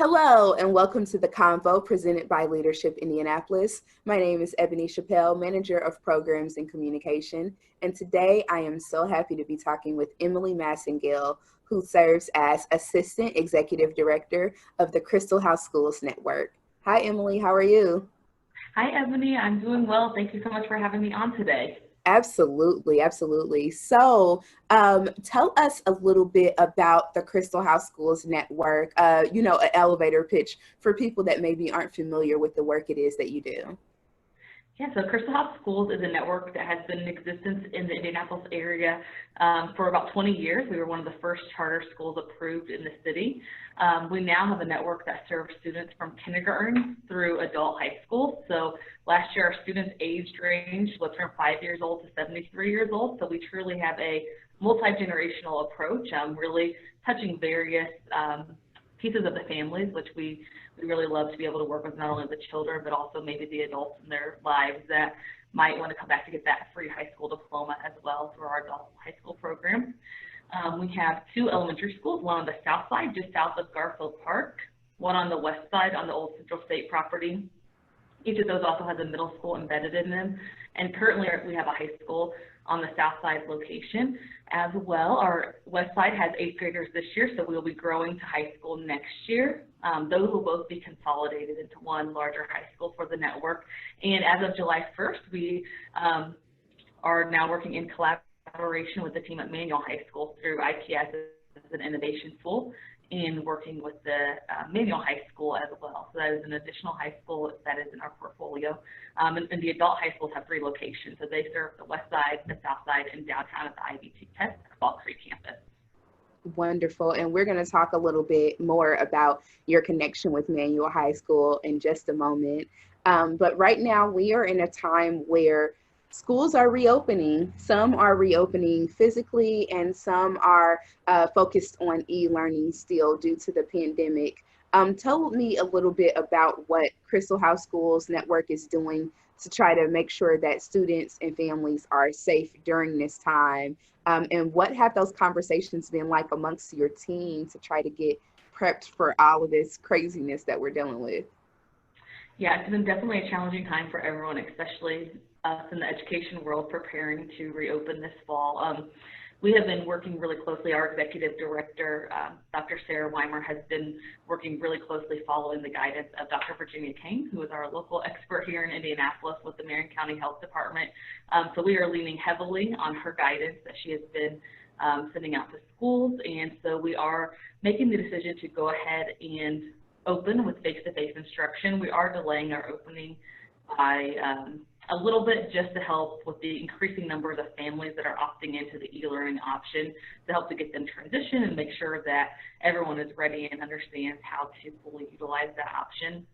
Hello, and welcome to the Convo presented by Leadership Indianapolis. My name is Ebony Chappelle, Manager of Programs and Communication, and today I am so happy to be talking with Emily Masengale, who serves as Assistant Executive Director of the Christel House Schools Network. Hi, Emily, how are you? Hi, Ebony. I'm doing well. Thank you so much for having me on today. Absolutely, absolutely. So, tell us a little bit about the Christel House Schools Network, an elevator pitch for people that maybe aren't familiar with the work it is that you do. Yeah, so Christel House Schools is a network that has been in existence in the Indianapolis area for about 20 years. We were one of the first charter schools approved in the city. We now have a network that serves students from kindergarten through adult high school. So last year, our students' age range was from 5 years old to 73 years old. So we truly have a multi-generational approach, really touching various pieces of the families, which we really love to be able to work with not only the children, but also maybe the adults in their lives that might want to come back to get that free high school diploma as well through our adult high school program. We have two elementary schools, one on the south side, just south of Garfield Park, one on the west side on the old Central State property. Each of those also has a middle school embedded in them. And currently we have a high school on the south side location as well. Our west side has 8th graders this year, so we'll be growing to high school next year. Those will both be consolidated into one larger high school for the network. And as of July 1st, we are now working in collaboration with the team at Manual High School through IPS as an innovation tool and working with the Manual High School as well. So that is an additional high school that is in our portfolio. And the adult high schools have 3 locations. So they serve the west side, the south side, and downtown at the IBT Tech Fall Creek campus. Wonderful. And we're going to talk a little bit more about your connection with Manual High School in just a moment. But right now we are in a time where schools are reopening. Some are reopening physically and some are focused on e-learning still due to the pandemic. Tell me a little bit about what Christel House Schools Network is doing to try to make sure that students and families are safe during this time. And what have those conversations been like amongst your team to try to get prepped for all of this craziness that we're dealing with? Yeah, it's been definitely a challenging time for everyone, especially us in the education world preparing to reopen this fall. We have been working really closely. Our executive director, Dr. Sarah Weimer, has been working really closely following the guidance of Dr. Virginia Kane, who is our local expert here in Indianapolis with the Marion County Health Department. So we are leaning heavily on her guidance that she has been sending out to schools. And so we are making the decision to go ahead and open with face-to-face instruction. We are delaying our opening by a little bit just to help with the increasing numbers of families that are opting into the e-learning option to help to get them transition and make sure that everyone is ready and understands how to fully utilize that option.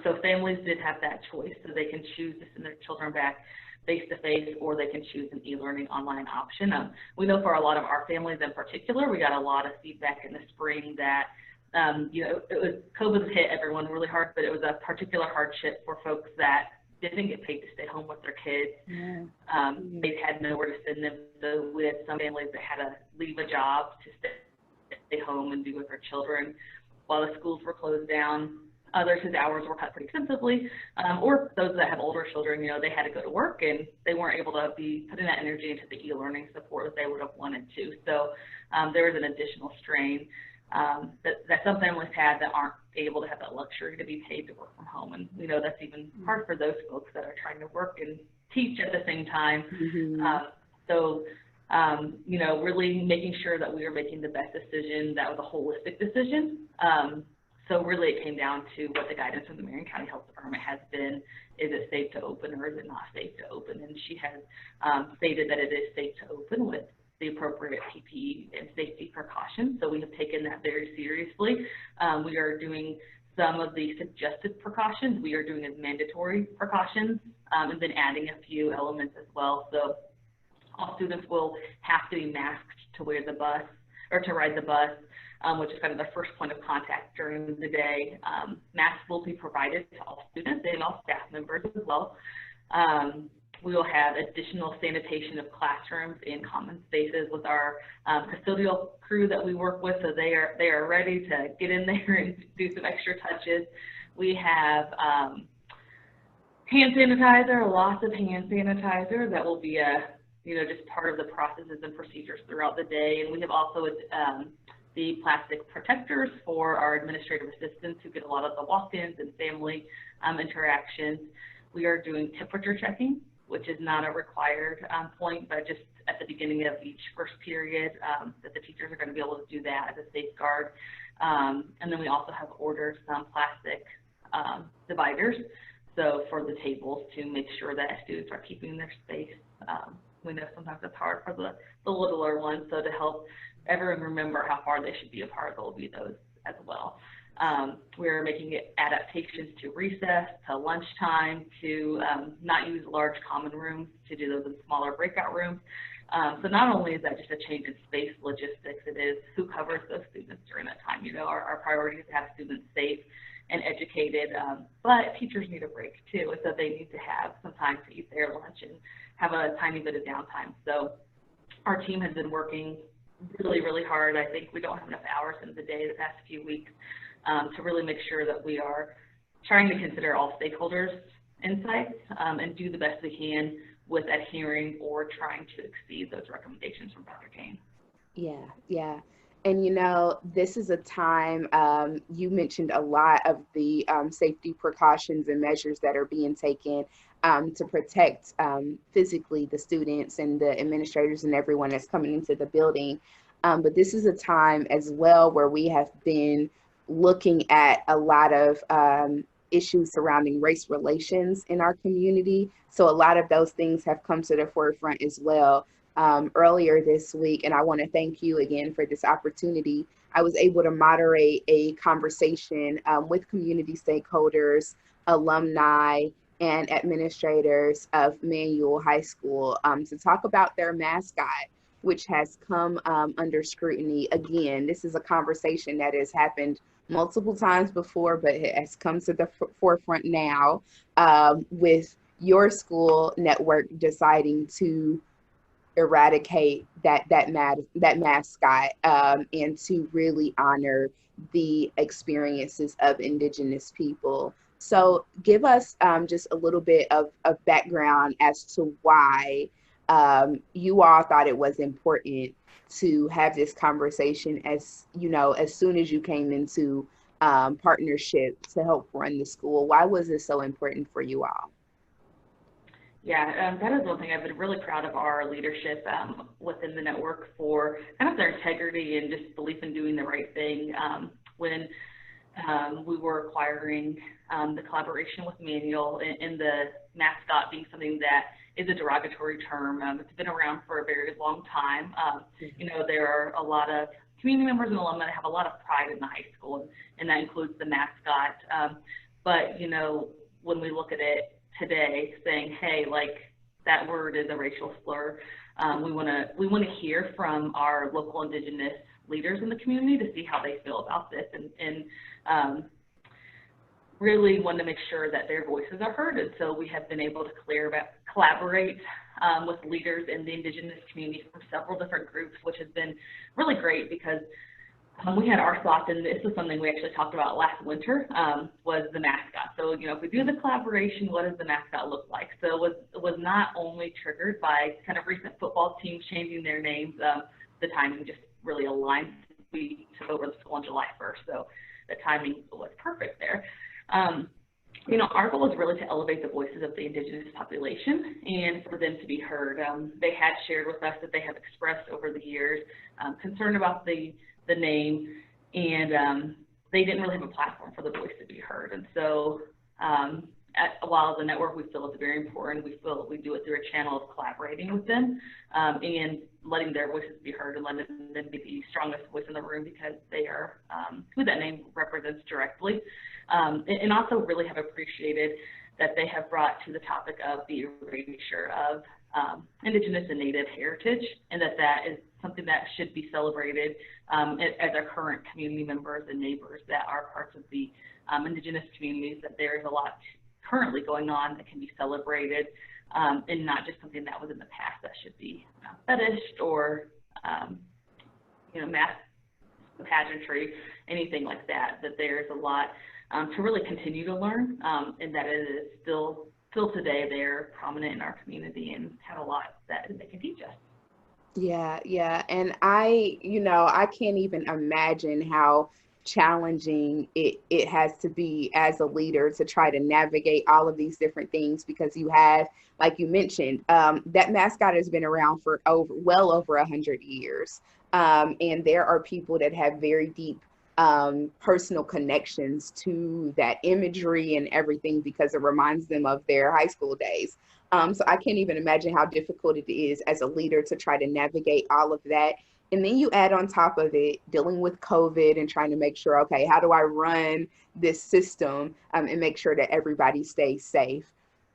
So families did have that choice, so they can choose to send their children back face-to-face or they can choose an e-learning online option. We know for a lot of our families in particular, we got a lot of feedback in the spring that COVID hit everyone really hard, but it was a particular hardship for folks that didn't get paid to stay home with their kids. Yeah. They had nowhere to send them. So we had some families that had to leave a job to stay home and be with their children while the schools were closed down. Others whose hours were cut pretty extensively, or those that have older children, they had to go to work and they weren't able to be putting that energy into the e-learning support that they would have wanted to. So there was an additional strain that some families had that aren't able to have that luxury to be paid to work from home. And we know that's even hard for those folks that are trying to work and teach at the same time. Really making sure that we are making the best decision that was a holistic decision. So really it came down to what the guidance from the Marion County Health Department has been. Is it safe to open or is it not safe to open? And she has stated that it is safe to open with the appropriate PPE and safety precautions. So we have taken that very seriously. We are doing some of the suggested precautions. We are doing as mandatory precautions and then adding a few elements as well. So all students will have to be masked to wear the bus or to ride the bus, which is kind of the first point of contact during the day. Masks will be provided to all students and all staff members as well. We will have additional sanitation of classrooms and common spaces with our custodial crew that we work with, so they are ready to get in there and do some extra touches. We have hand sanitizer, lots of hand sanitizer that will be just part of the processes and procedures throughout the day. And we have also the plastic protectors for our administrative assistants who get a lot of the walk-ins and family interactions. We are doing temperature checking, which is not a required point, but just at the beginning of each first period that the teachers are going to be able to do that as a safeguard. And then we also have ordered some plastic dividers, so for the tables, to make sure that students are keeping their space. We know sometimes it's hard for the littler ones, so to help everyone remember how far they should be apart, there will be those as well. We're making adaptations to recess, to lunchtime, to not use large common rooms, to do those in smaller breakout rooms. So not only is that just a change in space logistics, it is who covers those students during that time. Our priority is to have students safe and educated, but teachers need a break too, so they need to have some time to eat their lunch and have a tiny bit of downtime. So our team has been working really, really hard. I think we don't have enough hours in the day the past few weeks to really make sure that we are trying to consider all stakeholders' insights and do the best we can with adhering or trying to exceed those recommendations from Dr. Kane. Yeah. And this is a time, you mentioned a lot of the safety precautions and measures that are being taken to protect physically the students and the administrators and everyone that's coming into the building. But this is a time as well where we have been looking at a lot of issues surrounding race relations in our community. So a lot of those things have come to the forefront as well. Earlier this week, and I want to thank you again for this opportunity, I was able to moderate a conversation with community stakeholders, alumni, and administrators of Manual High School to talk about their mascot, which has come under scrutiny. Again, this is a conversation that has happened multiple times before, but it has come to the forefront now with your school network deciding to eradicate that mascot and to really honor the experiences of Indigenous people. So give us just a little bit of background as to why you all thought it was important to have this conversation as soon as you came into partnership to help run the school. Why was this so important for you all? Yeah, that is one thing I've been really proud of our leadership within the network for kind of their integrity and just belief in doing the right thing. When we were acquiring the collaboration with Manual and the mascot being something that is a derogatory term. It's been around for a very long time. There are a lot of community members and alumni that have a lot of pride in the high school, and that includes the mascot. But when we look at it today, saying, hey, that word is a racial slur, we want to hear from our local Indigenous leaders in the community to see how they feel about this, and really want to make sure that their voices are heard. And so we have been able to collaborate with leaders in the Indigenous community from several different groups, which has been really great because we had our thoughts, and this is something we actually talked about last winter, was the mascot. So, if we do the collaboration, what does the mascot look like? So it was not only triggered by kind of recent football teams changing their names, the timing just really aligned. We took over the school on July 1st, so the timing was perfect there. Our goal is really to elevate the voices of the Indigenous population and for them to be heard. They had shared with us that they have expressed over the years concern about the name, and they didn't really have a platform for the voice to be heard. And so while the network, we feel it's very important, we feel we do it through a channel of collaborating with them and letting their voices be heard and letting them be the strongest voice in the room because they are who that name represents directly. And also really have appreciated that they have brought to the topic of the erasure of Indigenous and Native heritage, and that is something that should be celebrated as our current community members and neighbors that are parts of the Indigenous communities, that there is a lot currently going on that can be celebrated, and not just something that was in the past that should be fetished or mass pageantry, anything like that. That there's a lot to really continue to learn, and that it is still today they're prominent in our community and have a lot that they can teach us. Yeah. And I can't even imagine how challenging it has to be as a leader to try to navigate all of these different things, because you have, like you mentioned, that mascot has been around for well over 100 years. And there are people that have very deep personal connections to that imagery and everything because it reminds them of their high school days. So I can't even imagine how difficult it is as a leader to try to navigate all of that. And then you add on top of it dealing with COVID and trying to make sure, okay, how do I run this system and make sure that everybody stays safe?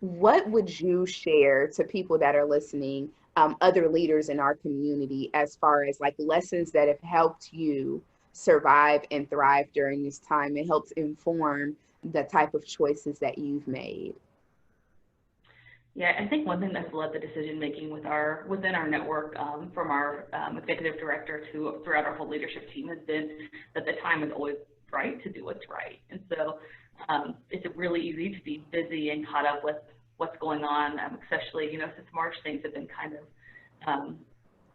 What would you share to people that are listening, other leaders in our community, as far as like lessons that have helped you survive and thrive during this time? It helps inform the type of choices that you've made. Yeah, I think one thing that's led the decision making within our network, from our executive director to throughout our whole leadership team, has been that the time is always right to do what's right. And so it's really easy to be busy and caught up with what's going on, especially since March. Things have been kind of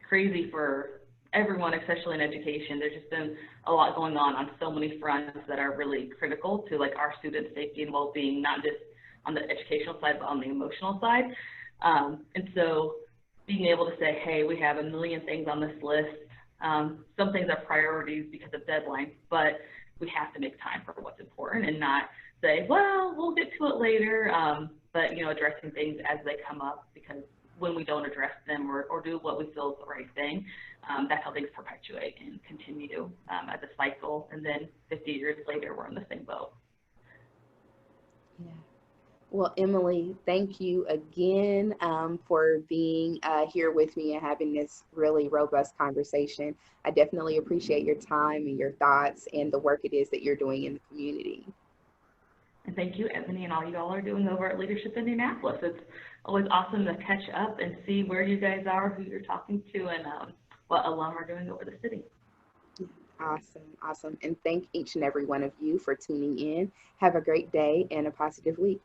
crazy for everyone, especially in education. There's just been a lot going on so many fronts that are really critical to like our students' safety and well-being, not just on the educational side, but on the emotional side. And so being able to say, hey, we have a million things on this list. Some things are priorities because of deadlines, but we have to make time for what's important and not say, well, we'll get to it later, but addressing things as they come up, because when we don't address them or do what we feel is the right thing, that's how things perpetuate and continue as a cycle. And then 50 years later, we're in the same boat. Yeah. Well, Emily, thank you again for being here with me and having this really robust conversation. I definitely appreciate your time and your thoughts and the work it is that you're doing in the community. And thank you, Ebony, and all you all are doing over at Leadership Indianapolis. It's always awesome to catch up and see where you guys are, who you're talking to, and what alum are doing over the city. Awesome. And thank each and every one of you for tuning in. Have a great day and a positive week.